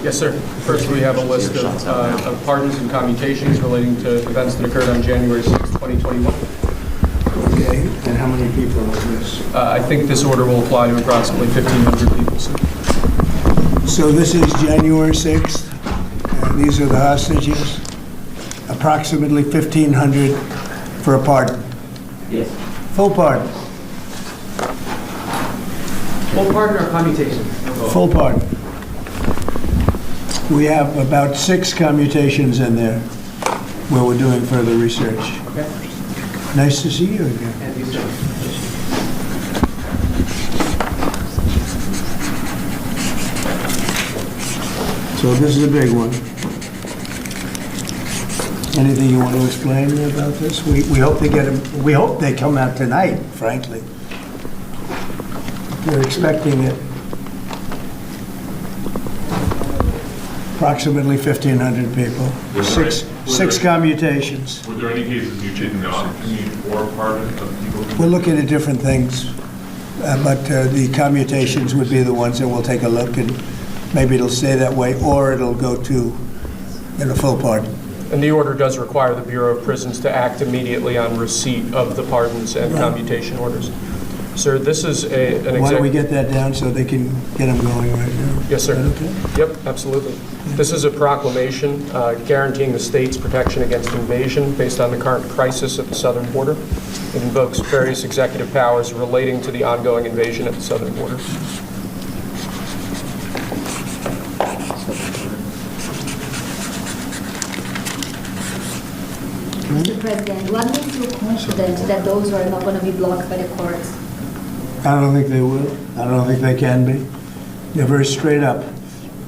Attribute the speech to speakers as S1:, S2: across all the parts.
S1: Yes, sir. First, we have a list of pardons and commutations relating to events that occurred on January 6, 2021.
S2: Okay, and how many people is this?
S1: I think this order will apply to approximately 1,500 people, sir.
S2: So this is January 6th, and these are the hostages. Approximately 1,500 for a pardon.
S3: Yes.
S2: Full pardon.
S3: Full pardon or commutation?
S2: Full pardon. We have about 6 commutations in there where we're doing further research.
S3: Okay.
S2: Nice to see you again.
S3: And you, sir.
S2: So this is a big one. Anything you want to explain about this? We hope they get them. We hope they come out tonight, frankly. We're expecting it. Approximately 1,500 people. Six commutations.
S4: Were there any cases you did not commute or pardon of people?
S2: We're looking at different things, but the commutations would be the ones that we'll take a look, and maybe it'll stay that way, or it'll go to full pardon.
S1: And the order does require the Bureau of Prisons to act immediately on receipt of the pardons and commutation orders. Sir, this is an
S2: Why don't we get that down so they can get them going right now?
S1: Yes, sir.
S2: Is that okay?
S1: Yep, absolutely. This is a proclamation guaranteeing the state's protection against invasion based on the current crisis at the southern border. It invokes various executive powers relating to the ongoing invasion at the southern border.
S5: Mr. President, what makes you confident that those are not going to be blocked by the courts?
S2: I don't think they will. I don't think they can be. They're very straight up.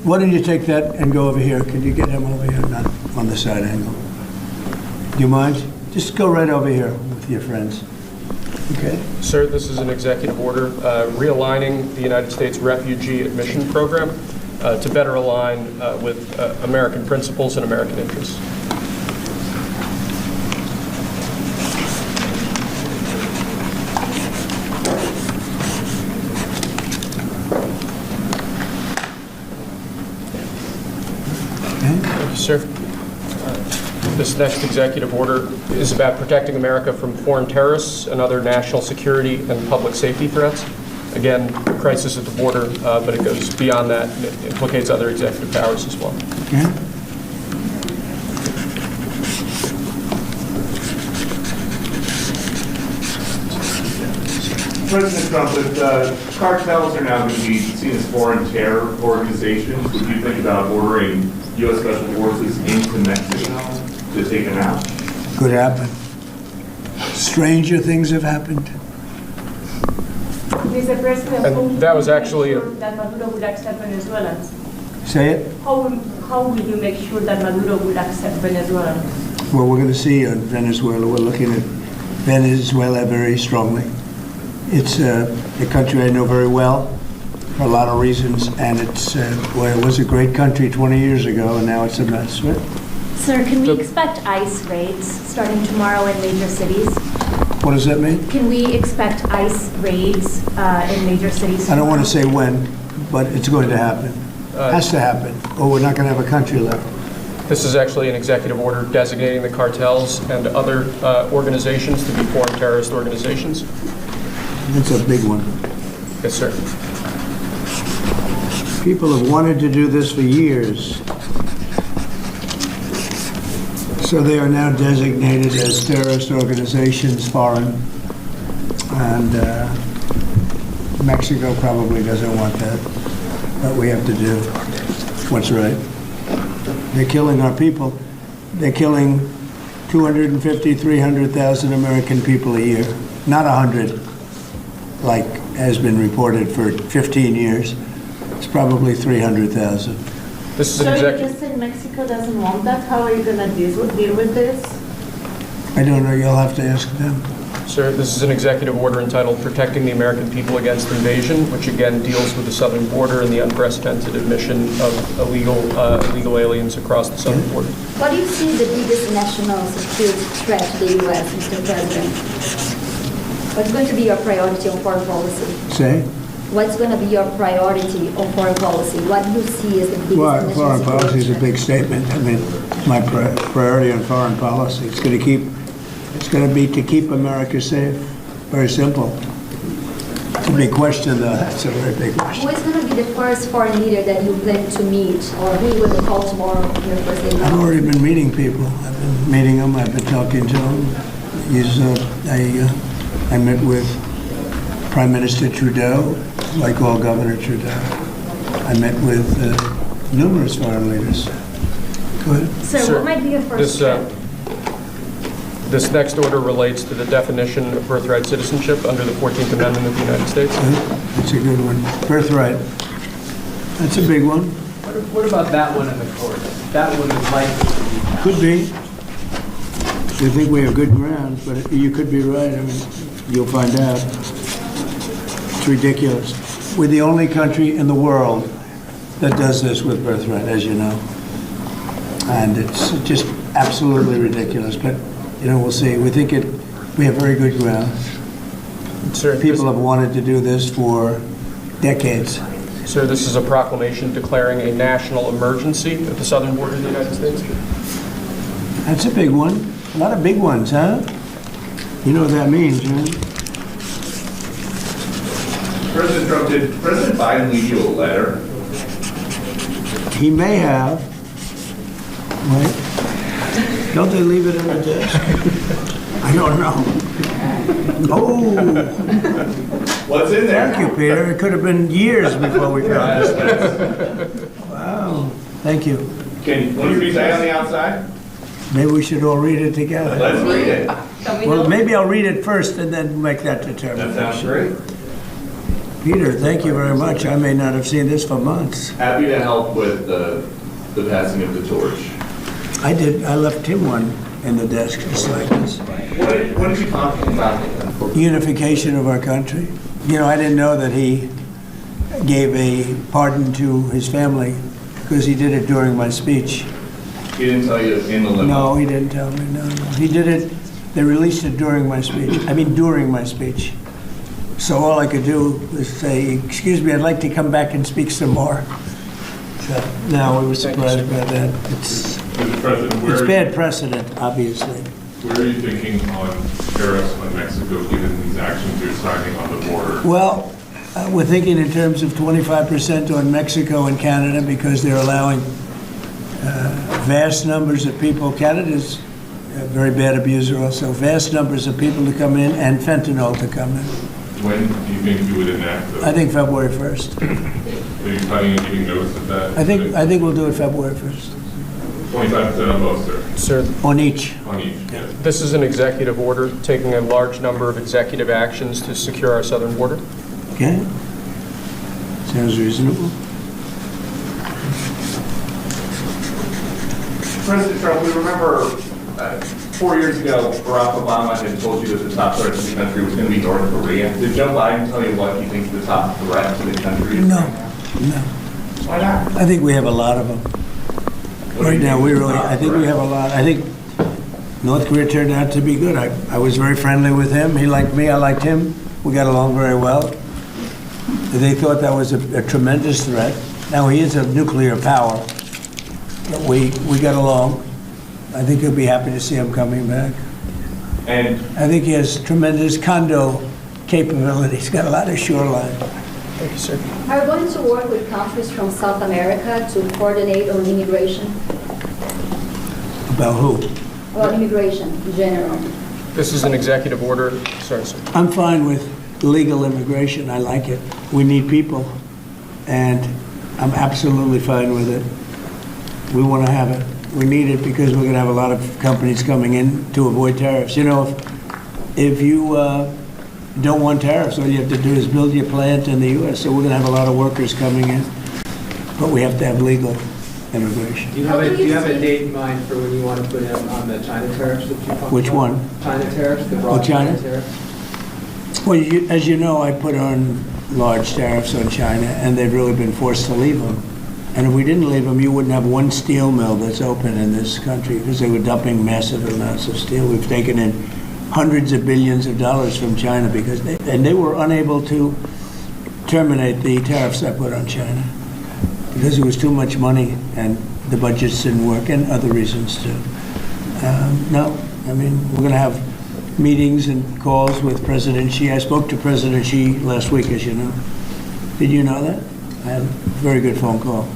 S2: Why don't you take that and go over here? Could you get him over here, not on the side angle? Do you mind? Just go right over here with your friends. Okay?
S1: Sir, this is an executive order realigning the United States refugee admission program to better align with American principles and American interests. Thank you, sir. This next executive order is about protecting America from foreign terrorists and other national security and public safety threats. Again, crisis at the border, but it goes beyond that and it implicates other executive powers as well.
S2: Okay?
S4: President Trump, if cartels are now going to be seen as foreign terror organizations, would you think about ordering U.S. Special Forces into Mexico to take them out?
S2: Could happen. Stranger things have happened.
S6: Mr. President,
S1: And that was actually
S6: that Maduro would accept Venezuelans.
S2: Say it.
S6: How will you make sure that Maduro would accept Venezuelans?
S2: Well, we're going to see on Venezuela. We're looking at Venezuela very strongly. It's a country I know very well for a lot of reasons, and it's well, it was a great country 20 years ago, and now it's a mess, right?
S5: Sir, can we expect ICE raids starting tomorrow in major cities?
S2: What does that mean?
S5: Can we expect ICE raids in major cities?
S2: I don't want to say when, but it's going to happen. Has to happen, or we're not going to have a country left.
S1: This is actually an executive order designating the cartels and other organizations to be foreign terrorist organizations.
S2: It's a big one.
S1: Yes, sir.
S2: People have wanted to do this for years. So they are now designated as terrorist organizations, foreign, and Mexico probably doesn't want that, but we have to do what's right. They're killing our people. They're killing 250, 300,000 American people a year, not 100, like has been reported for 15 years. It's probably 300,000.
S1: This is an
S7: So you
S1: executive.
S7: just said Mexico doesn't want that. How are you going to deal with this?
S2: I don't know. You'll have to ask them.
S1: Sir, this is an executive order entitled Protecting the American People Against Invasion, which again deals with the southern border and the unprecedented admission of illegal aliens across the southern border.
S5: What do you see the biggest national security threat to the U.S., Mr. President? What's going to be your priority on foreign policy?
S2: Say?
S5: what's going to be your priority on foreign policy? What do you see as the biggest
S2: Well,
S5: national
S2: foreign
S5: security
S2: policy is a
S5: threat?
S2: big statement. I mean, my priority on foreign policy, it's going to be to keep America safe. Very simple. It's a big question, though. That's a very big
S5: Who
S2: question.
S5: is going to be the first foreign leader that you plan to meet, or who you will call tomorrow on your first day?
S2: I've already been meeting people. I've been meeting them. I've been talking to them. I met with Prime Minister Trudeau, like all Governor Trudeau. I met with numerous foreign leaders. Go ahead.
S6: Sir, what might be your first step?
S1: This next order relates to the definition of birthright citizenship under the 14th Amendment of the United States.
S2: That's a good one. Birthright. That's a big one.
S3: What about that one in the court? That one is likely to be passed.
S2: Could be. We think we have good grounds, but you could be right. I mean, you'll find out. It's ridiculous. We're the only country in the world that does this with birthright, as you know. And it's just absolutely ridiculous. But, you know, we'll see. We think we have very good grounds.
S1: Sir,
S2: People have wanted to do this for decades.
S1: Sir, this is a proclamation declaring a national emergency at the southern border of the United States.
S2: That's a big one. A lot of big ones, huh? You know what that means, right?
S4: President Trump, did President Biden leave you a letter?
S2: He may have. Right? Don't they leave it in the desk? I don't know. Oh,
S4: What's in there?
S2: thank you, Peter. It could have been years before we found this. Wow. Thank you.
S4: Can you read that on the outside?
S2: Maybe we should all read it together.
S4: Let's read it.
S2: Well, maybe I'll read it first and then make that
S4: That
S2: determination.
S4: sounds great.
S2: Peter, thank you very much. I may not have seen this for months.
S4: Happy to help with the passing of the torch.
S2: I did. I left him one in the desk just like this.
S4: What did you talk about?
S2: Unification of our country. You know, I didn't know that he gave a pardon to his family because he did it during my speech.
S4: He didn't tell you in the limo?
S2: No, he didn't tell me. No. He did it. They released it during my speech. I mean, during my speech. So all I could do was say, "Excuse me, I'd like to come back and speak some more." So, no, we were surprised by that. It's
S8: Mr. President,
S2: it's bad precedent, obviously.
S8: where are you thinking on tariffs on Mexico, given these actions you're signing on the border?
S2: Well, we're thinking in terms of 25% on Mexico and Canada because they're allowing vast numbers of people. Canada's a very bad abuser also. Vast numbers of people to come in and fentanyl to come in.
S8: When do you think you would enact those?
S2: I think February 1st.
S8: Are you planning on giving notice of that?
S2: I think we'll do it February 1st.
S8: 25% on both, sir,
S1: Sir,
S2: On each.
S8: on each, yes.
S1: this is an executive order taking a large number of executive actions to secure our southern border.
S2: Okay? Sounds reasonable.
S4: President Trump, we remember 4 years ago, Barack Obama had told you that the top threat to the country was going to be North Korea. Did Joe Biden tell you what he thinks the top threat to the country is?
S2: No,
S4: right now?
S2: no.
S4: Why not?
S2: I think we have a lot of them.
S4: What do
S2: Right
S4: you
S2: now,
S4: think
S2: we
S4: is the
S2: really,
S4: top
S2: I think we
S4: threat?
S2: have a lot. I think North Korea turned out to be good. I was very friendly with him. He liked me, I liked him. We got along very well. They thought that was a tremendous threat. Now, he is a nuclear power, but we got along. I think he'll be happy to see him coming back.
S4: And
S2: I think he has tremendous condo capability. He's got a lot of shoreline.
S1: Thank you, sir.
S5: Are you going to work with countries from South America to coordinate on immigration?
S2: About who?
S5: Well, immigration in general.
S1: This is an executive order. Sorry, sir.
S2: I'm fine with legal immigration. I like it. We need people, and I'm absolutely fine with it. We want to have it. We need it because we're going to have a lot of companies coming in to avoid tariffs. You know, if you don't want tariffs, all you have to do is build your plant in the U.S. So we're going to have a lot of workers coming in, but we have to have legal immigration.
S3: Do you have a date in mind for when you want to put in on the China tariffs that you talked about?
S2: Which one?
S3: China tariffs, the broad
S2: China?
S3: tariffs?
S2: Well, as you know, I put on large tariffs on China, and they've really been forced to leave them. And if we didn't leave them, you wouldn't have one steel mill that's open in this country because they were dumping massive amounts of steel. We've taken in hundreds of billions of dollars from China because they were unable to terminate the tariffs I put on China because it was too much money and the budgets didn't work, and other reasons too. No, I mean, we're going to have meetings and calls with President Xi. I spoke to President Xi last week, as you know. Did you know that? I had a very good phone call.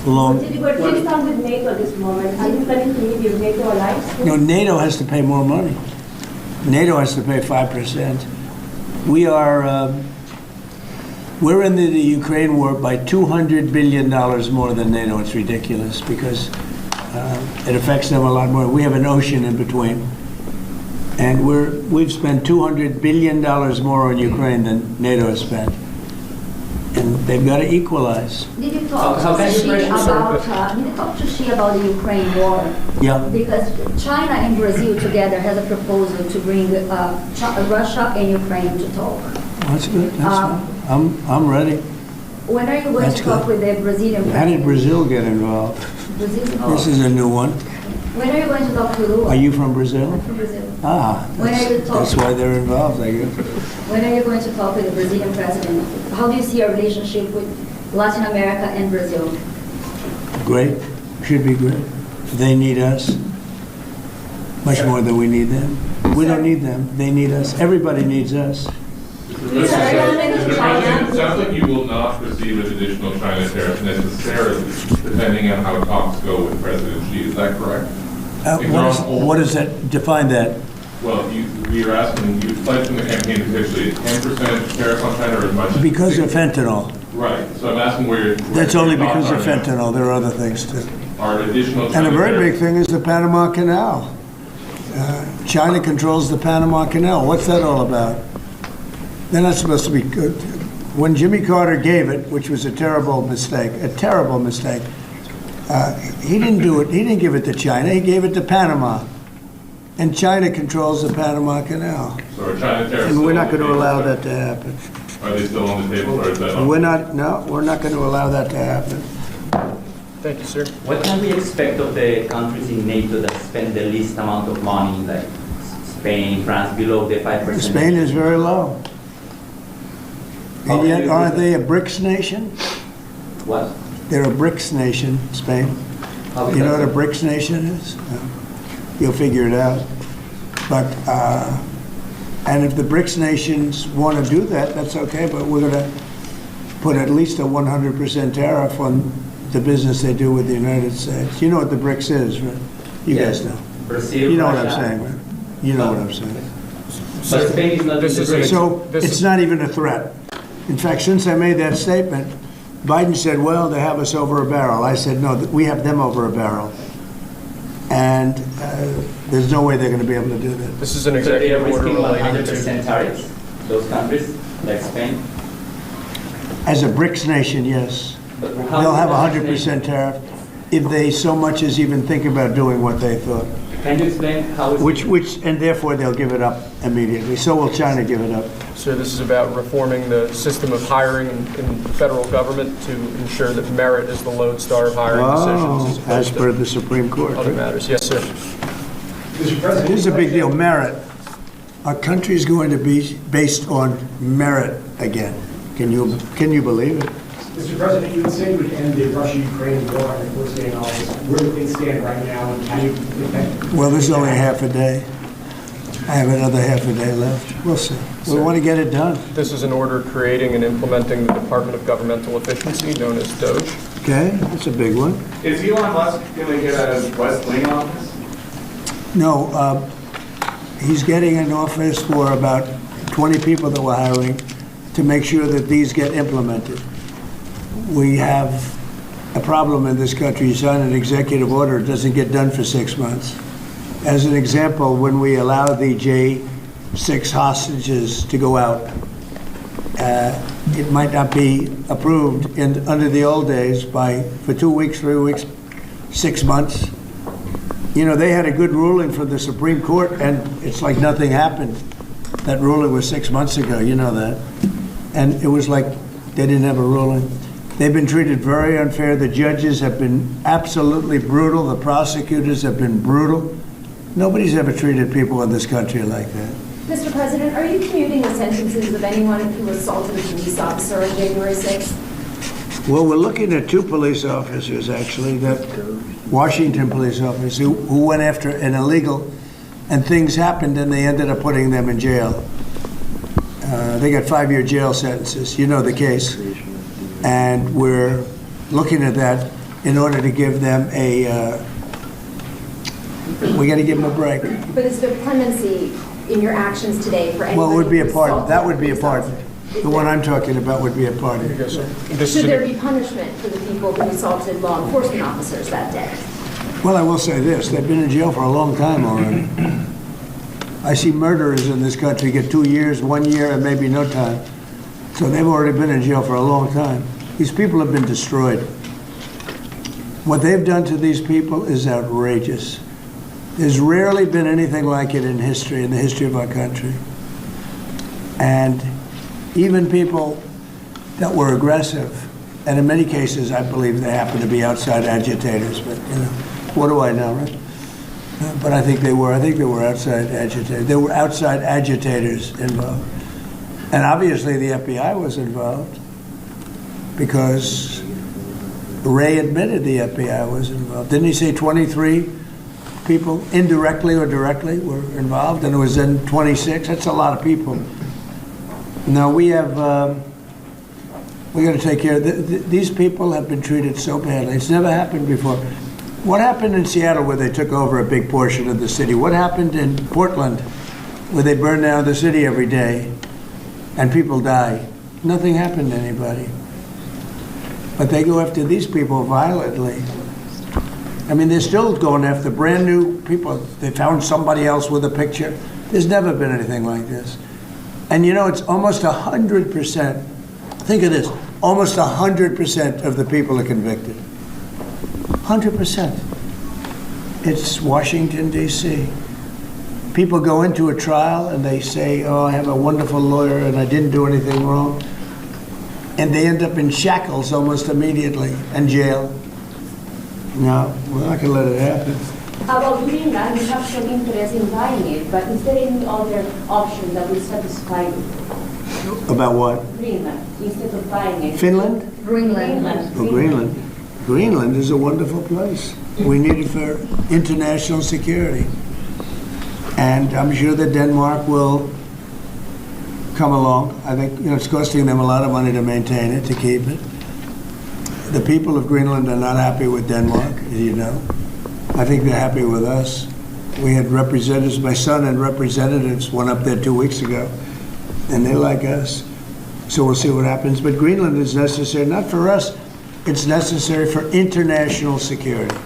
S6: But please start with NATO at this moment. Are you planning to leave your NATO allies?
S2: No, NATO has to pay more money. NATO has to pay 5%. We're in the Ukraine war by $200 billion more than NATO. It's ridiculous because it affects them a lot more. We have an ocean in between. And we've spent $200 billion more on Ukraine than NATO has spent. And they've got to equalize.
S5: Did you talk to Xi about the Ukraine war?
S2: Yeah.
S5: Because China and Brazil together has a proposal to bring Russia and Ukraine to talk.
S2: That's good. That's fine. I'm ready.
S5: When are you going
S2: That's
S5: to talk
S2: good.
S5: with the Brazilian
S2: How did
S5: president?
S2: Brazil get involved?
S5: Brazil?
S2: This is a new one.
S5: When are you going to talk to Lula?
S2: Are you from Brazil?
S5: I'm from Brazil.
S2: Ah,
S5: When are you
S2: that's why they're involved, I guess.
S5: When are you going to talk with the Brazilian president? How do you see your relationship with Latin America and Brazil?
S2: Great. Should be great. They need us much more than we need them. We don't need them. They need us. Everybody needs us.
S8: It sounds like you will not proceed with additional China tariffs necessarily, depending on how talks go with President Xi. Is that correct?
S2: What does that define that?
S8: Well, we are asking, you pledged in the campaign potentially a 10% tariff on China or as much as
S2: Because of
S8: 60%.
S2: fentanyl.
S8: Right, so I'm asking where
S2: That's only because of
S8: thoughts are now.
S2: fentanyl. There are other things too.
S8: Are additional
S2: And
S8: China
S2: a very
S8: tariffs-
S2: big thing is the Panama Canal. China controls the Panama Canal. What's that all about? They're not supposed to be good. When Jimmy Carter gave it, which was a terrible mistake, he didn't do it. He didn't give it to China. He gave it to Panama. And China controls the Panama Canal.
S8: So are China tariffs
S2: And we're
S8: still
S2: not
S8: on
S2: going
S8: the
S2: to
S8: table?
S2: allow that to happen.
S8: Are they still on the table or is that?
S2: We're not going to allow that to happen.
S1: Thank you, sir.
S9: What can we expect of the countries in NATO that spend the least amount of money, like Spain, France, below the 5%?
S2: Spain is very low. And yet, aren't they a BRICS nation?
S9: What?
S2: They're a BRICS nation, Spain.
S9: How is
S2: You know
S9: that?
S2: what a BRICS nation is? You'll figure it out. But, and if the BRICS nations want to do that, that's okay, but we're going to put at least a 100% tariff on the business they do with the United States. You know what the BRICS is, right? You
S9: Yes.
S2: guys know.
S9: Brazil,
S2: You know what I'm
S9: Russia.
S2: saying, right? You know what I'm saying.
S9: But Spain is not
S1: This
S9: in
S1: is
S9: the
S1: an
S9: BRICS.
S2: So
S1: This
S2: it's
S1: is-
S2: not even a threat. In fact, since I made that statement, Biden said, well, they have us over a barrel. I said, no, we have them over a barrel. And there's no way they're going to be able to do that.
S1: This is an
S9: So they are
S1: executive order
S9: risking
S1: relating to
S9: 100% tariffs, those countries, like Spain?
S2: As a BRICS nation, yes.
S9: But how
S2: They'll
S9: is
S2: have a
S9: that
S2: 100% tariff if they so much as even think about doing what they thought.
S9: Can you explain how it's...
S2: And therefore they'll give it up immediately. So will China give it up.
S1: So this is about reforming the system of hiring in federal government to ensure that merit is the lodestar of hiring decisions
S2: Oh, as
S1: as
S2: per
S1: opposed
S2: the Supreme Court.
S1: to other matters. Yes, sir.
S2: Here's a big deal, merit. Our country's going to be based on merit again. Can you believe it?
S10: Mr. President, you would say you would end the Russia-Ukraine war on the first day in office. Where do things stand right now, and how do you think?
S2: Well, this is only half a day. I have another half a day left. We'll see. We want to get it done.
S1: This is an order creating and implementing the Department of Governmental Efficiency, known as DOGE.
S2: Okay, that's a big one.
S4: Is Elon Musk going to get a West Wing office?
S2: No, he's getting an office for about 20 people that we're hiring to make sure that these get implemented. We have a problem in this country. You sign an executive order, it doesn't get done for 6 months. As an example, when we allow the J6 hostages to go out, it might not be approved under the old days for 2 weeks, 3 weeks, 6 months. You know, they had a good ruling from the Supreme Court, and it's like nothing happened. That ruling was 6 months ago, you know that. And it was like they didn't have a ruling. They've been treated very unfair. The judges have been absolutely brutal. The prosecutors have been brutal. Nobody's ever treated people in this country like that.
S6: Mr. President, are you commuting the sentences of anyone who assaulted a police officer on January 6th?
S2: Well, we're looking at 2 police officers, actually, that Washington police officers who went after an illegal, and things happened and they ended up putting them in jail. They got 5-year jail sentences. You know the case. And we're looking at that in order to give them we got to give them a break.
S6: But is there clemency in your actions today for anyone?
S2: Well, it would be a
S6: who
S2: pardon.
S6: assaulted
S2: That would be a
S6: police
S2: pardon.
S6: officer?
S2: The one I'm talking about would be a pardon.
S1: Yes, sir.
S6: Should there be punishment for the people who assaulted law enforcement officers that day?
S2: Well, I will say this. They've been in jail for a long time already. I see murderers in this country get 2 years, 1 year, and maybe no time. So they've already been in jail for a long time. These people have been destroyed. What they've done to these people is outrageous. There's rarely been anything like it in history, in the history of our country. And even people that were aggressive, and in many cases, I believe they happen to be outside agitators, but, you know, what do I know, right? But I think they were outside agitators. There were outside agitators involved. And obviously the FBI was involved because Ray admitted the FBI was involved. Didn't he say 23 people indirectly or directly were involved? And it was then 26? That's a lot of people. Now we have, we got to take care of, these people have been treated so badly. It's never happened before. What happened in Seattle where they took over a big portion of the city? What happened in Portland where they burn down the city every day and people die? Nothing happened to anybody. But they go after these people violently. I mean, they're still going after brand new people. They found somebody else with a picture. There's never been anything like this. And you know, it's almost 100%. Think of this, almost 100% of the people are convicted. 100%. It's Washington, D.C. People go into a trial and they say, oh, I have a wonderful lawyer and I didn't do anything wrong. And they end up in shackles almost immediately and jail. No, we're not going to let it happen.
S6: About Greenland, you have some interest in buying it, but is there any other option that will satisfy you?
S2: About what?
S6: Greenland, instead of buying it.
S2: Finland?
S5: Greenland.
S2: Oh, Greenland. Greenland is a wonderful place. We need it for international security. And I'm sure that Denmark will come along. I think, you know, it's costing them a lot of money to maintain it, to keep it. The people of Greenland are not happy with Denmark, as you know. I think they're happy with us. We had representatives, my son and representatives went up there 2 weeks ago, and they like us. So we'll see what happens. But Greenland is necessary, not for us, it's necessary for international security.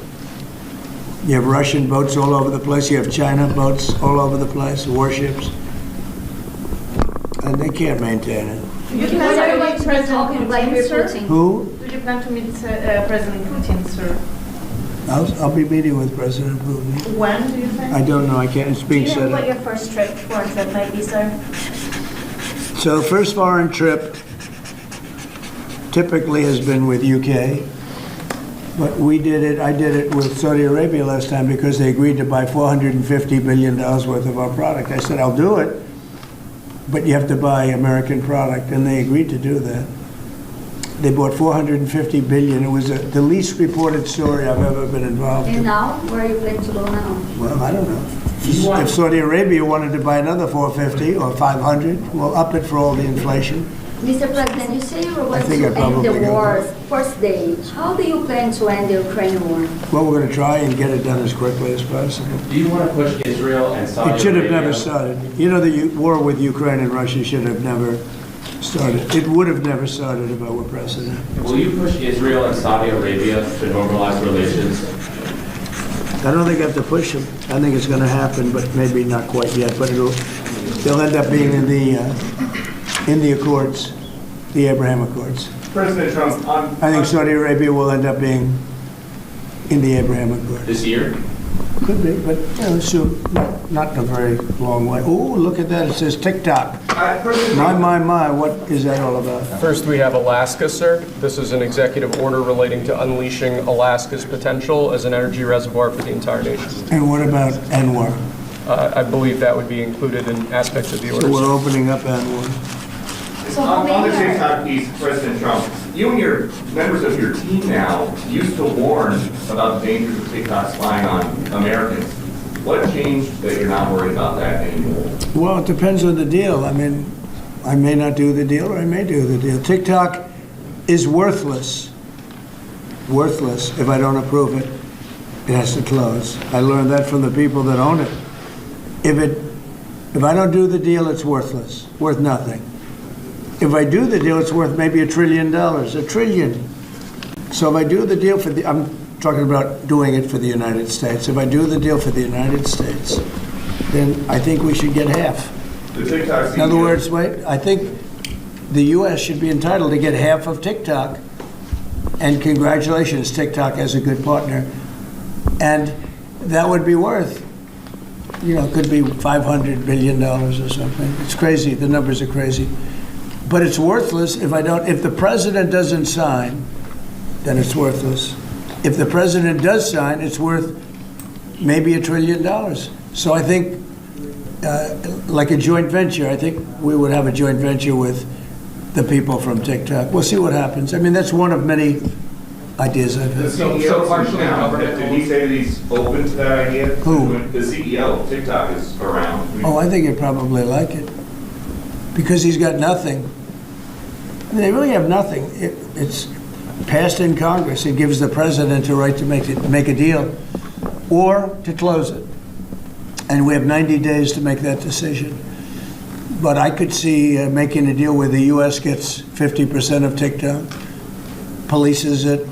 S2: You have Russian boats all over the place, you have China boats all over the place, warships, and they can't maintain it.
S7: Do you plan
S5: Because
S7: to
S5: everybody's
S7: meet
S5: been
S7: President
S5: talking like
S7: Putin, sir?
S5: Putin.
S2: Who?
S7: Do you plan to meet President Putin, sir?
S2: I'll be meeting with President Putin.
S7: When do you think?
S2: I don't know, I can't, it's being set up.
S6: your first foreign trip might be, sir?
S2: So first foreign trip typically has been with UK, but I did it with Saudi Arabia last time because they agreed to buy $450 billion worth of our product. I said, I'll do it, but you have to buy American product, and they agreed to do that. They bought $450 billion. It was the least reported story I've ever been involved
S5: And
S2: in.
S5: now, where are you planning to go now?
S2: Well, I don't know. If Saudi Arabia wanted to buy another 450 or 500, we'll up it for all the inflation.
S5: Mr. President, you say you were going
S2: think
S5: to
S2: I'd
S5: end
S2: probably
S5: the
S2: go
S5: war's first day. How do you plan to end the Ukraine war?
S2: Well, we're going to try and get it done as quickly as possible.
S9: Do you want to push Israel and Saudi
S2: It should have
S9: Arabia?
S2: never started. You know, the war with Ukraine and Russia should have never started. It would have never started if I were president.
S9: Will you push Israel and Saudi Arabia to normalize relations?
S2: I don't think I have to push them. I think it's going to happen, but maybe not quite yet. But they'll end up being in the Accords, the Abraham Accords.
S4: President Trump,
S2: I think Saudi Arabia will end up being in the Abraham Accords.
S9: This year?
S2: Could be, but you know, soon. Not in a very long way. Oh, look at that! It says TikTok.
S4: President Trump,
S2: My! What is that all about?
S1: First, we have Alaska, sir. This is an executive order relating to unleashing Alaska's potential as an energy reservoir for the entire nation.
S2: And what about Anwar?
S1: I believe that would be included in aspects of the
S2: So we're
S1: orders.
S2: opening up and one.
S4: On the TikTok piece, President Trump, you and your members of your team now used to warn about the dangers of TikTok spying on Americans. What changed that you're not worried about that anymore?
S2: Well, it depends on the deal. I mean, I may not do the deal or I may do the deal. TikTok is worthless if I don't approve it. It has to close. I learned that from the people that own it. If I don't do the deal, it's worthless, worth nothing. If I do the deal, it's worth maybe $1 trillion, $1 trillion. So if I do the deal I'm talking about doing it for the United States. If I do the deal for the United States, then I think we should get half.
S4: The TikTok
S2: In other words, I think the U.S. should be entitled to get half of TikTok. And congratulations, TikTok as a good partner. And that would be worth, could be $500 billion or something. It's crazy. The numbers are crazy. But it's worthless if the president doesn't sign, then it's worthless. If the president does sign, it's worth maybe $1 trillion. So I think, like a joint venture, I think we would have a joint venture with the people from TikTok. We'll see what happens. I mean, that's one of many ideas I've
S4: The
S2: had.
S4: CEO partially now, did he say that he's open to that idea?
S2: Who?
S4: The CEO of TikTok is around.
S2: Oh, I think he'd probably like it. Because he's got nothing. I mean, they really have nothing. It's passed in Congress. It gives the president a right to make a deal or to close it. And we have 90 days to make that decision. But I could see making a deal where the U.S. gets 50% of TikTok, polices it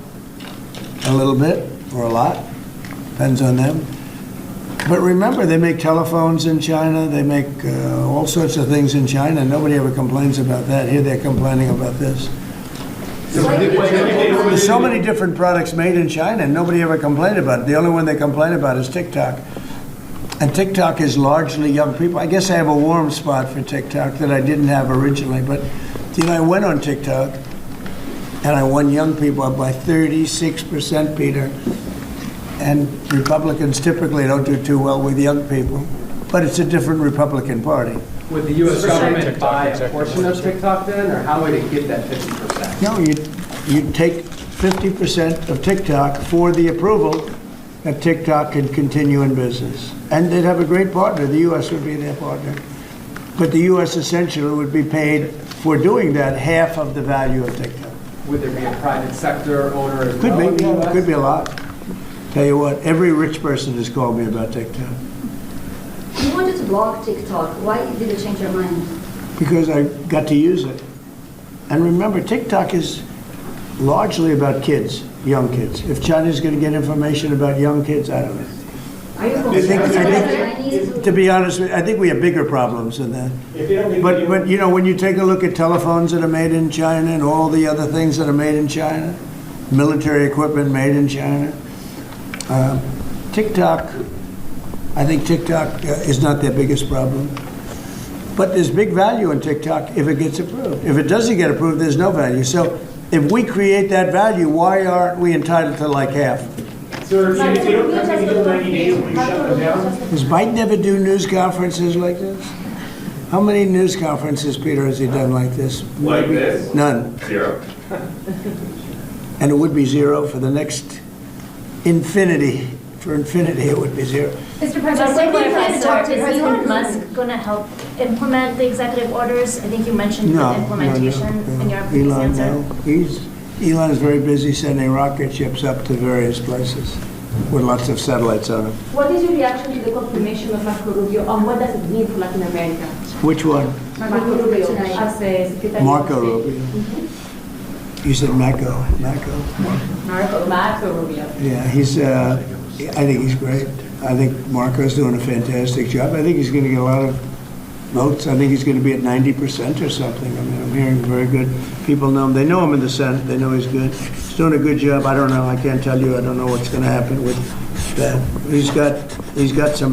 S2: a little bit or a lot, depends on them. But remember, they make telephones in China, they make all sorts of things in China. Nobody ever complains about that. Here they're complaining about this. There's so many different products made in China, and nobody ever complained about it. The only one they complain about is TikTok. And TikTok is largely young people. I guess I have a warm spot for TikTok that I didn't have originally. But, I went on TikTok, and I won young people up by 36%, Peter. And Republicans typically don't do too well with young people. But it's a different Republican Party.
S3: Would the U.S. government buy a portion of TikTok then, or how would it get that 50%?
S2: No, you'd take 50% of TikTok for the approval that TikTok can continue in business. And they'd have a great partner. The U.S. would be their partner. But the U.S. essentially would be paid for doing that half of the value of TikTok.
S3: Would there be a private sector owner as
S2: Could
S3: well in the
S2: be,
S3: U.S.?
S2: could be a lot. Tell you what, every rich person has called me about TikTok.
S5: You wanted to block TikTok. Why did you change your mind?
S2: Because I got to use it. And remember, TikTok is largely about kids, young kids. If China's going to get information about young kids, I don't know.
S5: Are you
S2: I
S5: concerned
S2: think,
S5: about Chinese?
S2: to be honest with you, I think we have bigger problems than that.
S10: If they don't make
S2: But
S10: the
S2: when you take a look at telephones that are made in China and all the other things that are made in China, military equipment made in China, TikTok, I think TikTok is not their biggest problem. But there's big value in TikTok if it gets approved. If it doesn't get approved, there's no value. So if we create that value, why aren't we entitled to like half?
S10: Sir, if they don't have to do 90 days, will you shut them down?
S2: Does Biden ever do news conferences like this? How many news conferences, Peter, has he done like this?
S4: Like this?
S2: None.
S4: 0.
S2: And it would be 0 for the next infinity. For infinity, it would be 0.
S11: Mr. President, when we plan to talk to Elon Musk going to help implement the executive orders? I think you mentioned the implementation in your previous
S2: Elon,
S11: answer.
S2: no. Elon is very busy sending rocket ships up to various places with lots of satellites on them.
S6: What is your reaction to the confirmation of Marco Rubio, and what does it mean for Latin America?
S2: Which one?
S6: Marco Rubio as a Secretary
S2: Marco
S6: of State.
S2: Rubio. You said Marco.
S6: Marco Rubio.
S2: Yeah, I think he's great. I think Marco's doing a fantastic job. I think he's going to get a lot of votes. I think he's going to be at 90% or something. I mean, I'm hearing very good. People know him. They know him in the Senate. They know he's good. He's doing a good job. I don't know. I can't tell you. I don't know what's going to happen with that. He's got some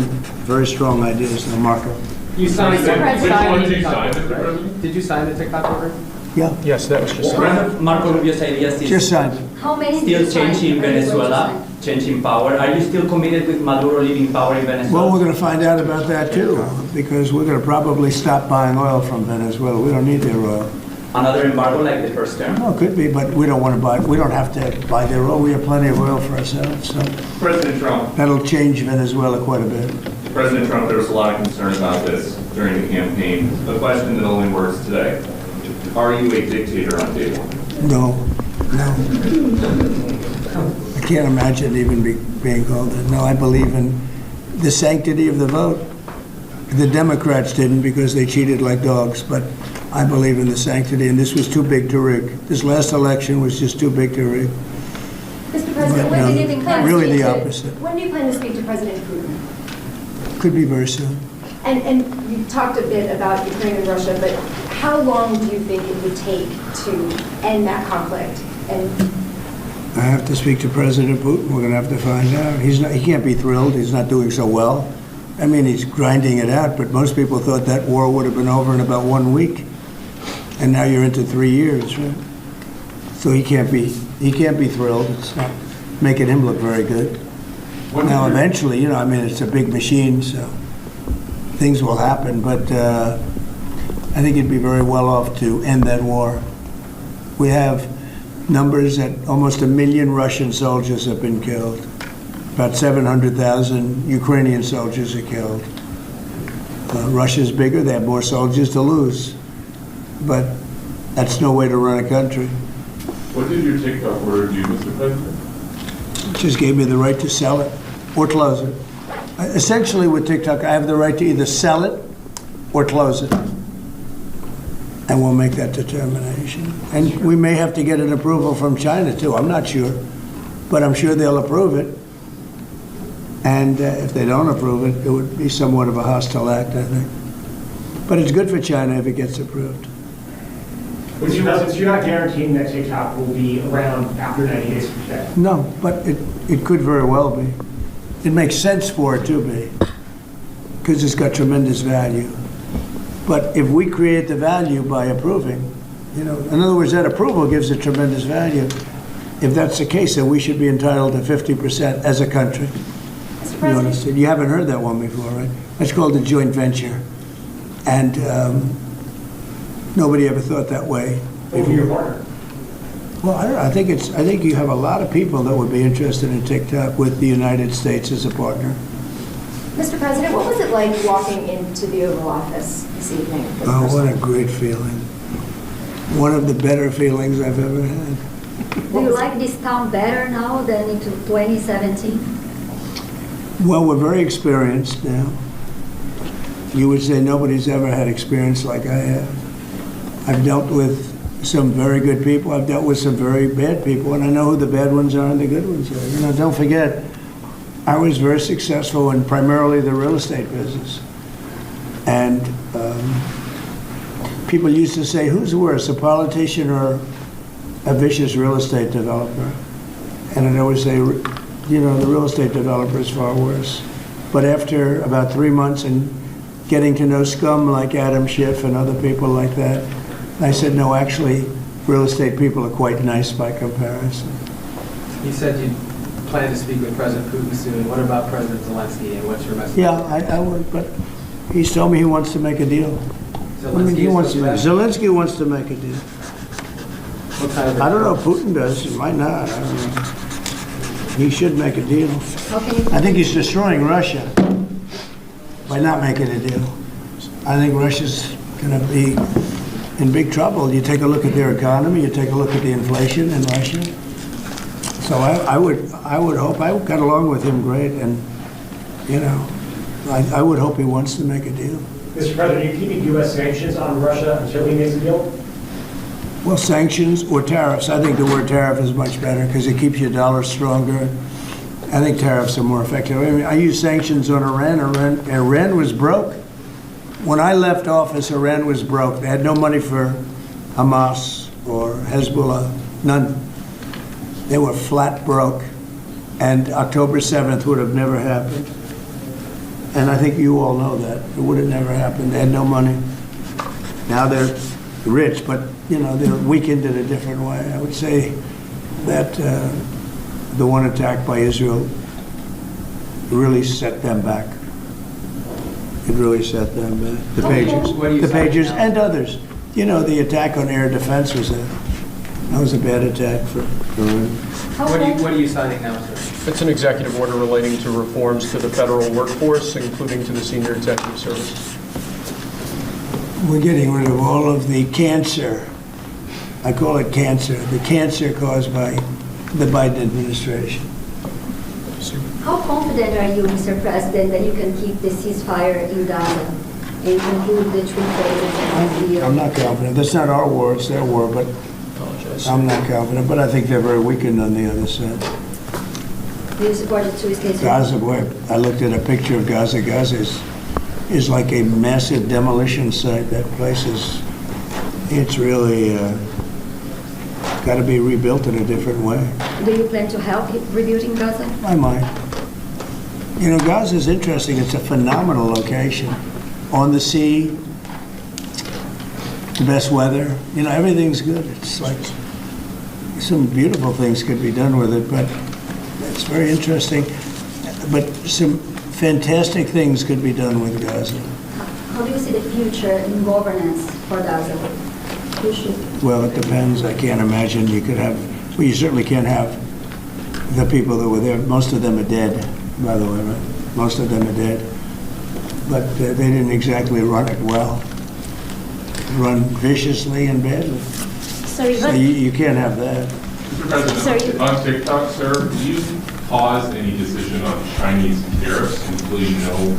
S2: very strong ideas now, Marco.
S3: You signed
S8: Which one did you sign, Mr. President?
S3: Did you sign the TikTok order?
S2: Yeah,
S1: Yes, that was just.
S9: Marco Rubio's ideas is
S2: just signed it.
S5: How many
S9: still
S5: did you sign?
S9: changing
S5: Are you going to
S9: Venezuela, changing power? Are you still committed with Maduro leaving power in Venezuela?
S2: Well, we're going to find out about that too, because we're going to probably stop buying oil from Venezuela. We don't need their oil.
S9: Another embargo like the first term?
S2: Well, it could be, but we don't want to buy, we don't have to buy their oil. We have plenty of oil for ourselves, so
S4: President Trump,
S2: that'll change Venezuela quite a bit.
S4: President Trump, there was a lot of concern about this during the campaign. The question that only works today: are you a dictator on day one?
S2: No. I can't imagine even being called that. No, I believe in the sanctity of the vote. The Democrats didn't because they cheated like dogs, but I believe in the sanctity, and this was too big to rig. This last election was just too big to rig.
S6: Mr. President,
S2: But,
S6: when do you plan to
S2: really
S6: speak
S2: the
S6: to-
S2: opposite.
S6: When do you plan to speak to President Putin?
S2: Could be very soon.
S6: And you talked a bit about Ukraine and Russia, but how long do you think it would take to end that conflict? And
S2: I have to speak to President Putin. We're going to have to find out. He can't be thrilled. He's not doing so well. I mean, he's grinding it out, but most people thought that war would have been over in about 1 week. And now you're into 3 years, right? So he can't be thrilled. It's not making him look very good. Now, eventually, I mean, it's a big machine, so things will happen, but I think he'd be very well off to end that war. We have numbers that almost 1 million Russian soldiers have been killed. About 700,000 Ukrainian soldiers are killed. Russia's bigger, they have more soldiers to lose. But that's no way to run a country.
S8: What did your TikTok order do, Mr. President?
S2: It just gave me the right to sell it or close it. Essentially with TikTok, I have the right to either sell it or close it. And we'll make that determination. And we may have to get an approval from China too, I'm not sure. But I'm sure they'll approve it. And if they don't approve it, it would be somewhat of a hostile act, I think. But it's good for China if it gets approved.
S10: Mr. President, so you're not guaranteeing that TikTok will be around after 90 days from today?
S2: No, but it could very well be. It makes sense for it to be, because it's got tremendous value. But if we create the value by approving, in other words, that approval gives it tremendous value. If that's the case, then we should be entitled to 50% as a country. You understand? You haven't heard that one before, right? That's called a joint venture. And nobody ever thought that way.
S10: Over your partner?
S2: Well, I don't know. I think you have a lot of people that would be interested in TikTok with the United States as a partner.
S6: Mr. President, what was it like walking into the Oval Office this evening? for the
S2: Oh,
S6: first
S2: what a
S6: time?
S2: great feeling. One of the better feelings I've ever had.
S5: Do you like this town better now than in 2017?
S2: Well, we're very experienced now. You would say nobody's ever had experience like I have. I've dealt with some very good people. I've dealt with some very bad people, and I know who the bad ones are and the good ones are. Don't forget, I was very successful in primarily the real estate business. And people used to say, who's worse, a politician or a vicious real estate developer? And I'd always say, the real estate developer is far worse. But after about 3 months and getting to know scum like Adam Schiff and other people like that, I said, no, actually, real estate people are quite nice by comparison.
S3: You said you plan to speak with President Putin soon. What about President Zelensky, and what's your message?
S2: Yeah, I would, but he's told me he wants to make a deal. Zelensky wants to make a deal.
S3: What kind of a
S2: I don't know if Putin does, he might not, I don't know. He should make a deal. I think he's destroying Russia by not making a deal. I think Russia's going to be in big trouble. You take a look at their economy, you take a look at the inflation in Russia. So I would hope, I got along with him great, and, I would hope he wants to make a deal.
S10: Mr. President, are you keeping U.S. sanctions on Russia until he makes a deal?
S2: Well, sanctions or tariffs. I think the word tariff is much better because it keeps your dollar stronger. I think tariffs are more effective. I mean, I use sanctions on Iran. Iran was broke. When I left office, Iran was broke. They had no money for Hamas or Hezbollah, none. They were flat broke. And October 7th would have never happened. And I think you all know that. It would have never happened. They had no money. Now they're rich, but, they're weakened in a different way. I would say that the one attack by Israel really set them back. It really set them back. The Pagers and others. You know, the attack on air defense was a bad attack for Iran.
S3: What are you signing now, sir?
S1: It's an executive order relating to reforms to the federal workforce, including to the senior executive service.
S2: We're getting rid of all of the cancer. I call it cancer. The cancer caused by the Biden administration.
S5: How confident are you, Mr. President, that you can keep the ceasefire in Gaza and conclude the 3 phases of the deal?
S2: I'm not confident. That's not our war, it's their war, but I'm not confident. But I think they're very weakened on the other side.
S5: Do you support the 2 states?
S2: Gaza, boy, I looked at a picture of Gaza. Gaza is like a massive demolition site. That place it's really got to be rebuilt in a different way.
S5: Do you plan to help rebuilding Gaza?
S2: I might. You know, Gaza is interesting. It's a phenomenal location. On the sea, the best weather. You know, everything's good. It's like some beautiful things could be done with it, but it's very interesting. But some fantastic things could be done with Gaza.
S5: How do you see the future in governance for Gaza? Who should?
S2: Well, it depends. I can't imagine you could have, well, you certainly can't have the people that were there. Most of them are dead, by the way, right? Most of them are dead. But they didn't exactly run it well. Run viciously and badly. So you can't have that.
S8: Mr. President, on TikTok, sir, do you pause any decision on Chinese tariffs until you know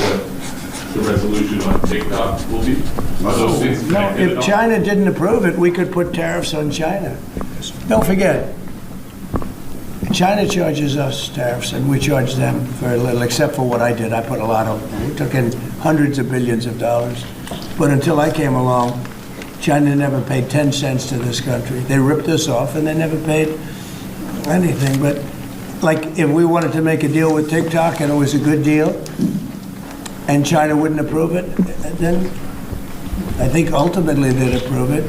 S8: what the resolution on TikTok will be? Are those things
S2: No,
S8: connected at
S2: if
S8: all?
S2: China didn't approve it, we could put tariffs on China. Don't forget, China charges us tariffs, and we charge them very little, except for what I did. I put a lot of, we took in hundreds of billions of dollars. But until I came along, China never paid 10 cents to this country. They ripped us off, and they never paid anything. But like, if we wanted to make a deal with TikTok, and it was a good deal, and China wouldn't approve it, then I think ultimately they'd approve it,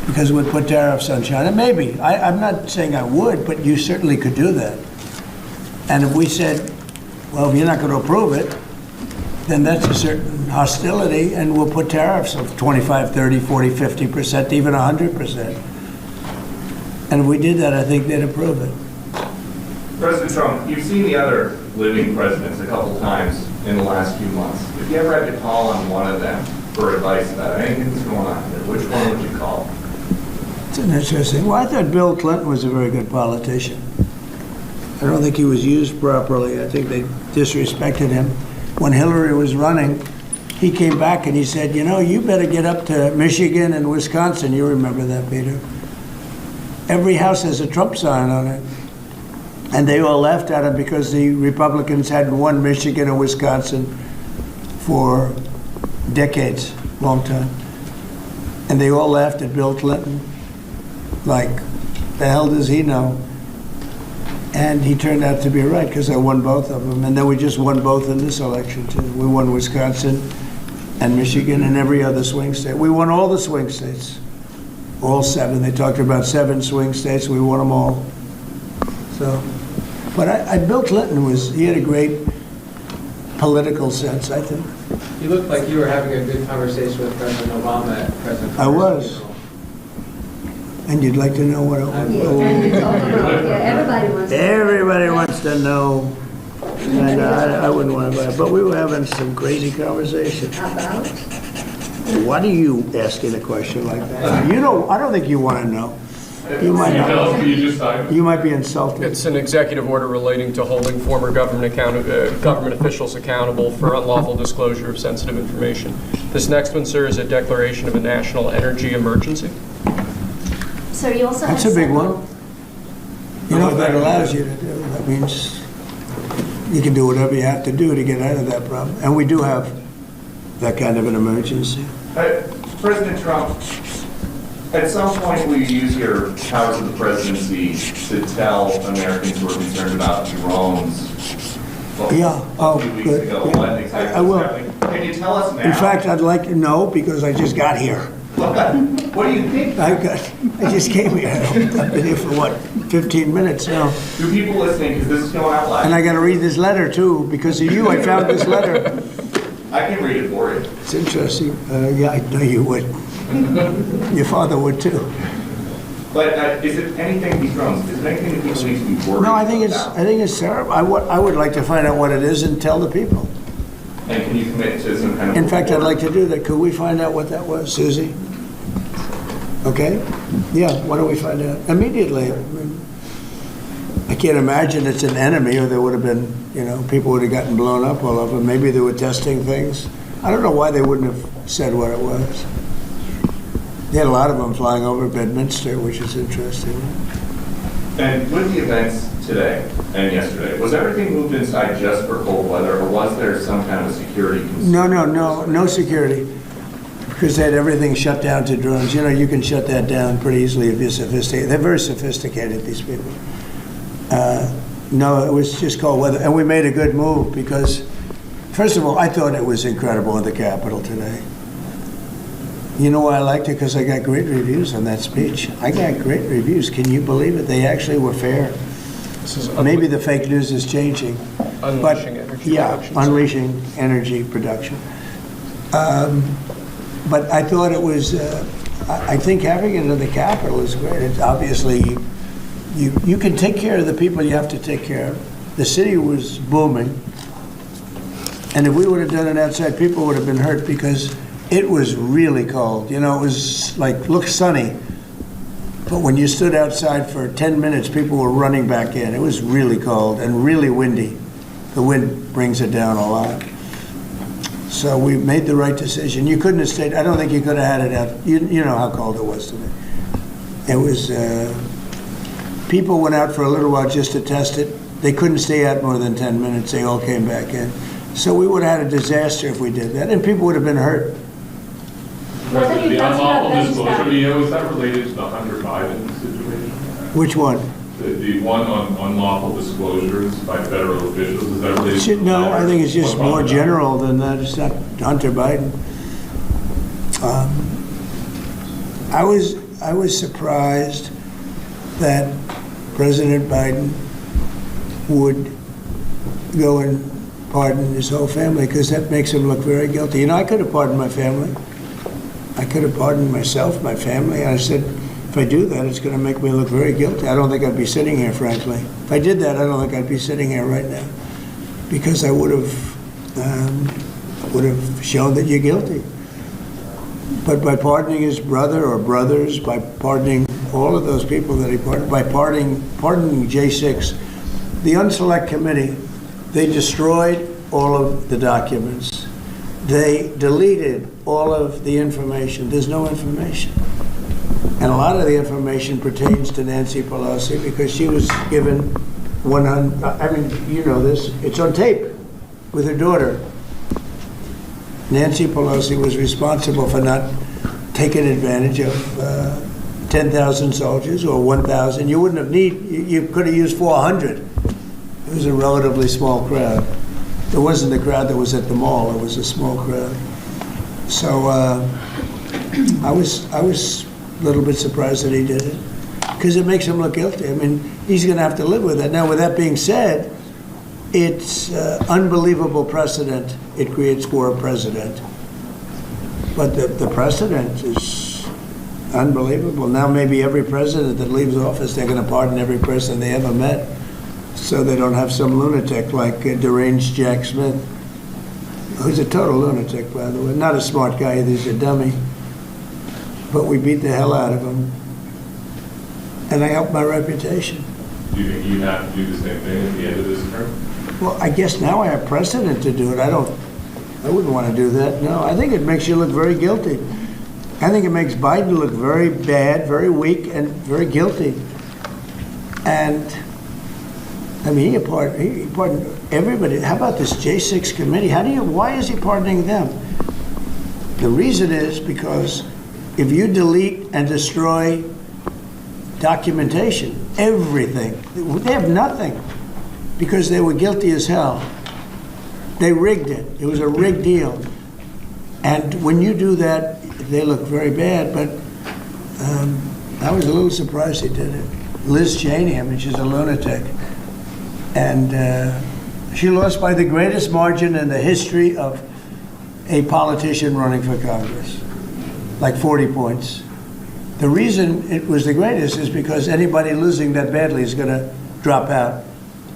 S2: because we'd put tariffs on China. Maybe. I'm not saying I would, but you certainly could do that. And if we said, well, if you're not going to approve it, then that's a certain hostility, and we'll put tariffs of 25, 30, 40, 50%, even 100%. And if we did that, I think they'd approve it.
S4: President Trump, you've seen the other living presidents a couple times in the last few months. If you ever had to call on one of them for advice about anything that's going on here, which one would you call?
S2: It's an interesting. Well, I thought Bill Clinton was a very good politician. I don't think he was used properly. I think they disrespected him. When Hillary was running, he came back and he said, you know, you better get up to Michigan and Wisconsin. You remember that, Peter? Every house has a Trump sign on it. And they all laughed at him because the Republicans hadn't won Michigan and Wisconsin for decades, long time. And they all laughed at Bill Clinton. Like, the hell does he know? And he turned out to be right, because I won both of them. And then we just won both in this election, too. We won Wisconsin and Michigan and every other swing state. We won all the swing states, all 7. They talked about 7 swing states. We won them all. So, but Bill Clinton he had a great political sense, I think.
S3: You looked like you were having a good conversation with President Obama at President
S2: I was. And you'd like to know what it was?
S5: Everybody wants to know.
S2: Everybody wants to know. And I wouldn't want to buy it. But we were having some crazy conversation.
S5: About?
S2: Why do you asking a question like that? You know, I don't think you want to know. You might not. You might be insulted.
S1: It's an executive order relating to holding former government officials accountable for unlawful disclosure of sensitive information. This next one, sir, is a declaration of a national energy emergency.
S11: So you also
S2: That's
S11: have
S2: a big
S11: several-
S2: one. You know what that allows you to do? That means you can do whatever you have to do to get out of that problem. And we do have that kind of an emergency.
S4: President Trump, at some point will you use your powers of the presidency to tell Americans who are concerned about drones?
S2: Yeah. Oh,
S4: A few weeks
S2: good.
S4: ago,
S2: Yeah.
S4: what exactly
S2: I will.
S4: was happening? Can you tell us now?
S2: In fact, I'd like to know, because I just got here.
S4: What do you think?
S2: I just came here. I've been here for, what, 15 minutes now.
S4: Do people listening, because this is going out live.
S2: And I got to read this letter, too. Because of you, I found this letter.
S4: I can read it for you.
S2: It's interesting. Yeah, I know you would. Your father would, too.
S4: But is it anything, these drones, is it anything that people need to be worried about?
S2: No, I think it's terrible. I would like to find out what it is and tell the people.
S4: And can you commit to some kind of...
S2: In fact, I'd like to do that. Could we find out what that was, Susie? Okay? Yeah, why don't we find out? Immediately. I can't imagine it's an enemy, or there would have been, people would have gotten blown up all over. Maybe they were testing things. I don't know why they wouldn't have said what it was. They had a lot of them flying over Bedminster, which is interesting.
S4: And with the events today and yesterday, was everything moved inside just for cold weather, or was there some kind of security concern?
S2: No security. Because they had everything shut down to drones. You can shut that down pretty easily if you're sophisticated. They're very sophisticated, these people. No, it was just cold weather. And we made a good move because, first of all, I thought it was incredible in the Capitol today. You know why I liked it? Because I got great reviews on that speech. I got great reviews. Can you believe it? They actually were fair. Maybe the fake news is changing.
S1: Unleashing energy production.
S2: Unleashing energy production. But I thought it was, I think having it in the Capitol is great. It's obviously, you can take care of the people you have to take care of. The city was booming. And if we would have done it outside, people would have been hurt because it was really cold. It was looked sunny. But when you stood outside for 10 minutes, people were running back in. It was really cold and really windy. The wind brings it down a lot. So we made the right decision. You couldn't have stayed. I don't think you could have had it out. You know how cold it was today. It was, people went out for a little while just to test it. They couldn't stay out more than 10 minutes. They all came back in. So we would have had a disaster if we did that, and people would have been hurt.
S8: President, the unlawful disclosure video, is that related to the Hunter Biden situation?
S2: Which one?
S8: The one on unlawful disclosures by federal officials, is that related to the
S2: No,
S8: letter?
S2: I think it's just more general than that. It's not Hunter Biden. I was surprised that President Biden would go and pardon his whole family, because that makes him look very guilty. I could have pardoned my family. I could have pardoned myself, my family. And I said, if I do that, it's going to make me look very guilty. I don't think I'd be sitting here, frankly. If I did that, I don't think I'd be sitting here right now, because I would have shown that you're guilty. But by pardoning his brother or brothers, by pardoning all of those people that he pardoned, by pardoning J6, the Unselect Committee, they destroyed all of the documents. They deleted all of the information. There's no information. And a lot of the information pertains to Nancy Pelosi because she was given 100, I mean, you know this, it's on tape with her daughter. Nancy Pelosi was responsible for not taking advantage of 10,000 soldiers or 1,000. You wouldn't have you could have used 400. It was a relatively small crowd. It wasn't the crowd that was at the mall. It was a small crowd. So I was a little bit surprised that he did it, because it makes him look guilty. I mean, he's going to have to live with it. Now, with that being said, it's unbelievable precedent it creates for a president. But the precedent is unbelievable. Now maybe every president that leaves office, they're going to pardon every person they ever met, so they don't have some lunatic like deranged Jack Smith, who's a total lunatic, by the way. Not a smart guy either, he's a dummy. But we beat the hell out of him. And I helped my reputation.
S8: Do you think you'd have to do the same thing at the end of this term?
S2: Well, I guess now I have precedent to do it. I wouldn't want to do that, no. I think it makes you look very guilty. I think it makes Biden look very bad, very weak, and very guilty. And I mean, he pardoned everybody. How about this J6 committee? Why is he pardoning them? The reason is because if you delete and destroy documentation, everything, they have nothing, because they were guilty as hell. They rigged it. It was a rigged deal. And when you do that, they look very bad, but I was a little surprised he did it. Liz Cheney, I mean, she's a lunatic. And she lost by the greatest margin in the history of a politician running for Congress, like 40 points. The reason it was the greatest is because anybody losing that badly is going to drop out.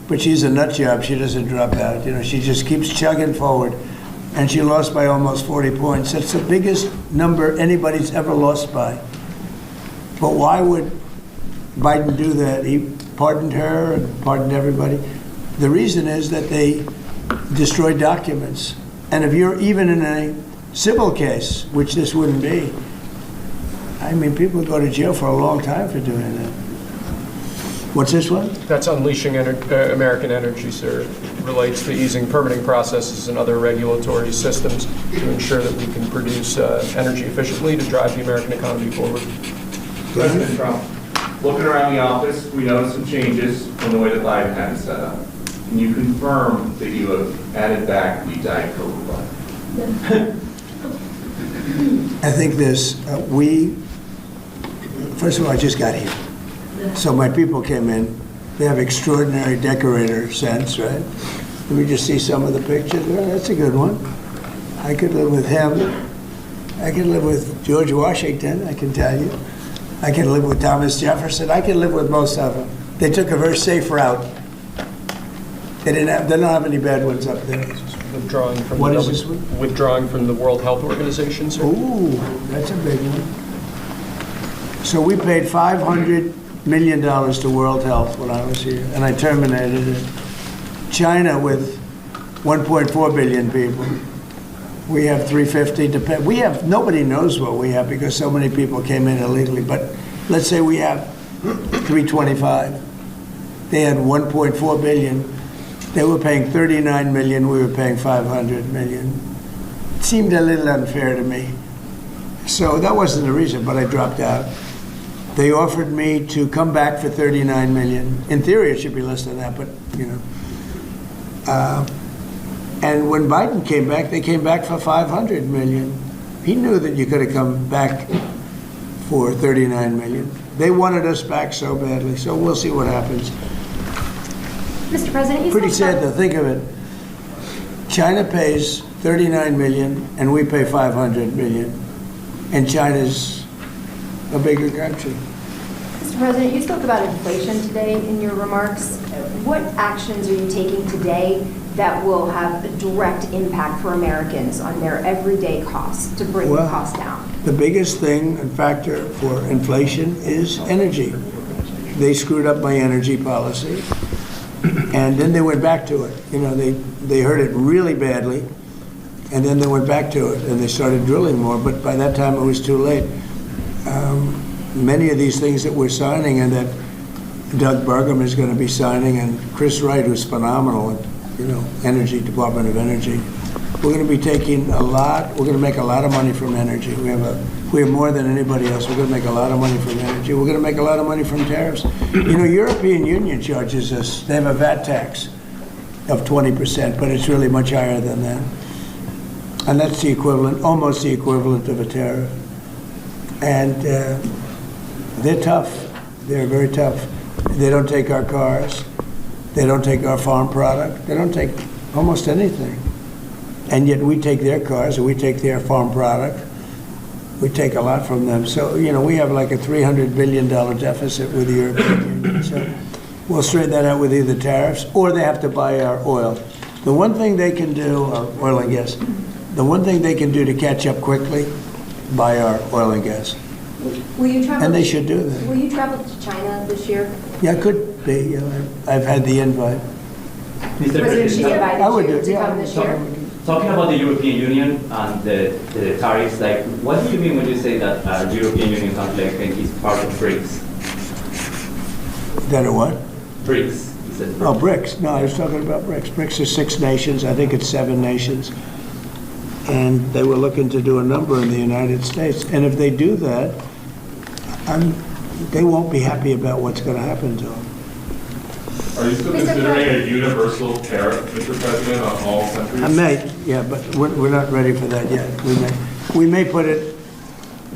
S2: But she's a nut job. She doesn't drop out. You know, she just keeps chugging forward. And she lost by almost 40 points. That's the biggest number anybody's ever lost by. But why would Biden do that? He pardoned her and pardoned everybody. The reason is that they destroyed documents. And if you're even in a civil case, which this wouldn't be, I mean, people go to jail for a long time for doing that. What's this one?
S1: That's unleashing American energy, sir. It relates to easing permitting processes and other regulatory systems to ensure that we can produce energy efficiently to drive the American economy forward.
S4: President Trump, looking around the office, we noticed some changes in the way that Biden had it set up. Can you confirm that you have added back the Diet Coke button?
S2: I think this, first of all, I just got here. So my people came in. They have extraordinary decorator sense, right? Let me just see some of the pictures. Well, that's a good one. I could live with him. I could live with George Washington, I can tell you. I can live with Thomas Jefferson. I can live with most of them. They took a very safe route. They don't have any bad ones up there.
S1: Withdrawing from
S2: What
S1: the
S2: is this one?
S1: Withdrawing from the World Health Organization, sir.
S2: Ooh, that's a big one. So we paid $500 million to World Health when I was here, and I terminated it. China with 1.4 billion people. We have 350 to pay. We have, nobody knows what we have because so many people came in illegally, but let's say we have 325. They had 1.4 billion. They were paying 39 million, we were paying 500 million. It seemed a little unfair to me. So that wasn't the reason, but I dropped out. They offered me to come back for 39 million. In theory, it should be less than that, but, you know. And when Biden came back, they came back for 500 million. He knew that you could have come back for 39 million. They wanted us back so badly, so we'll see what happens.
S6: Mr. President, you
S2: Pretty
S6: spoke
S2: sad to
S6: about-
S2: think of it. China pays 39 million and we pay 500 million. And China's a bigger country.
S6: Mr. President, you spoke about inflation today in your remarks. What actions are you taking today that will have a direct impact for Americans on their everyday costs to bring the
S2: Well,
S6: cost down?
S2: The biggest thing and factor for inflation is energy. They screwed up my energy policy. And then they went back to it. You know, they heard it really badly, and then they went back to it, and they started drilling more, but by that time it was too late. Many of these things that we're signing and that Doug Burgum is going to be signing, and Chris Wright, who's phenomenal at, you know, Energy, Department of Energy, we're going to be taking a lot, we're going to make a lot of money from energy. We have more than anybody else. We're going to make a lot of money from energy. We're going to make a lot of money from tariffs. You know, European Union charges us, they have a VAT tax of 20%, but it's really much higher than that. And that's the equivalent, almost the equivalent of a tariff. And they're tough. They're very tough. They don't take our cars. They don't take our farm product. They don't take almost anything. And yet we take their cars and we take their farm product. We take a lot from them. So, you know, we have like a $300 billion deficit with the European Union. So we'll straighten that out with either tariffs or they have to buy our oil. The one thing they can do, oil and gas, the one thing they can do to catch up quickly, buy our oil and gas.
S6: Will you travel?
S2: And they should do that.
S6: Will you travel to China this year?
S2: Yeah, it could be. You know, I've had the invite.
S9: Mr.
S6: President Xi
S9: President,
S2: I would
S6: invited
S2: do
S6: you
S2: it,
S6: to
S2: yeah.
S6: come this year?
S9: talking about the European Union and the tariffs, like, what do you mean when you say that European Union country like is part of BRICS?
S2: That are what?
S9: BRICS. You said
S2: Oh, BRICS. No, I was talking about BRICS. BRICS is 6 nations. I think it's 7 nations. And they were looking to do a number in the United States. And if they do that, they won't be happy about what's going to happen to them.
S8: Are you still considering a universal tariff, Mr. President, on all countries?
S2: I may, yeah, but we're not ready for that yet. We may put it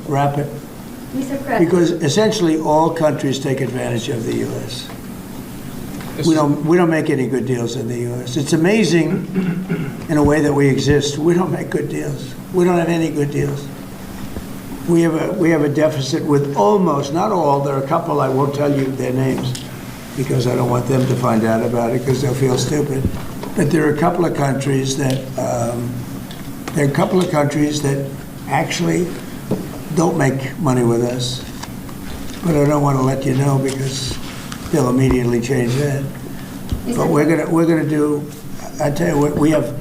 S2: wrap it.
S5: Mr. President.
S2: Because essentially all countries take advantage of the U.S. We don't make any good deals in the U.S. It's amazing in a way that we exist. We don't make good deals. We don't have any good deals. We have a deficit with almost, not all, there are a couple, I won't tell you their names because I don't want them to find out about it because they'll feel stupid. But there are a couple of countries that actually don't make money with us. But I don't want to let you know because they'll immediately change that. But we're gonna do. I tell you what,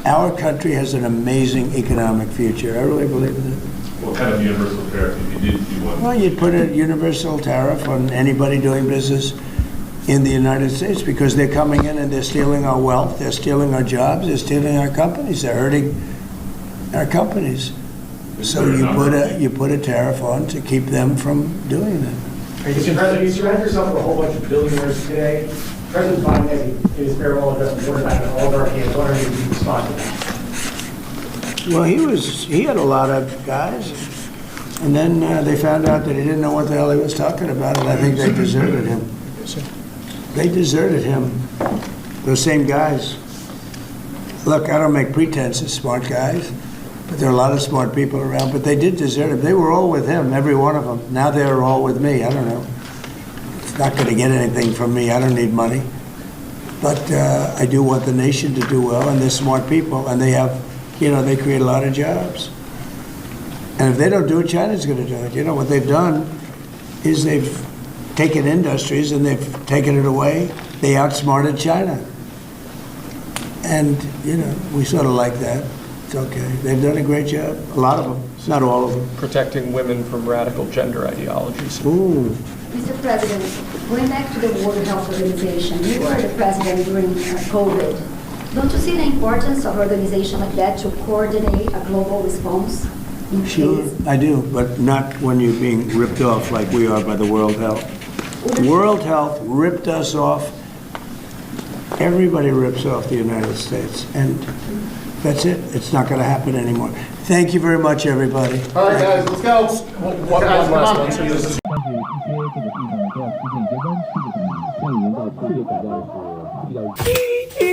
S2: our country has an amazing economic future. I really believe in it.
S8: What kind of universal tariff if you did do one?
S2: Well, you'd put a universal tariff on anybody doing business in the United States because they're coming in and they're stealing our wealth, they're stealing our jobs, they're stealing our companies, they're hurting our companies. So you put a tariff on to keep them from doing that.
S10: Mr. President, you surround yourself with a whole bunch of billionaires today. President Biden has in his farewell address warned about an oligarchy. I was wondering if you could respond to that.
S2: Well, he had a lot of guys, and then they found out that he didn't know what the hell he was talking about, and I think they deserted him. They deserted him, those same guys. Look, I don't make pretenses, smart guys, but there are a lot of smart people around, but they did desert him. They were all with him, every one of them. Now they're all with me, I don't know. It's not going to get anything from me, I don't need money. But I do want the nation to do well, and they're smart people, and they have, they create a lot of jobs. And if they don't do it, China's going to do it. What they've done is they've taken industries and they've taken it away. They outsmarted China. And, we sort of like that. It's okay. They've done a great job. A lot of them. Not all of them.
S1: Protecting women from radical gender ideologies.
S2: Ooh.
S5: Mr. President, going back to the World Health Organization, you were the president during COVID. Don't you see the importance of an organization like that to coordinate a global response?
S2: Sure, I do, but not when you're being ripped off like we are by the World Health. World Health ripped us off. Everybody rips off the United States, and that's it. It's not going to happen anymore. Thank you very much, everybody.
S10: All right, guys, let's go.
S1: One last one. So this is-
S12: 但是一些这个地方都要出现一些弯曲的地方，像您到世界国家的时候遇到。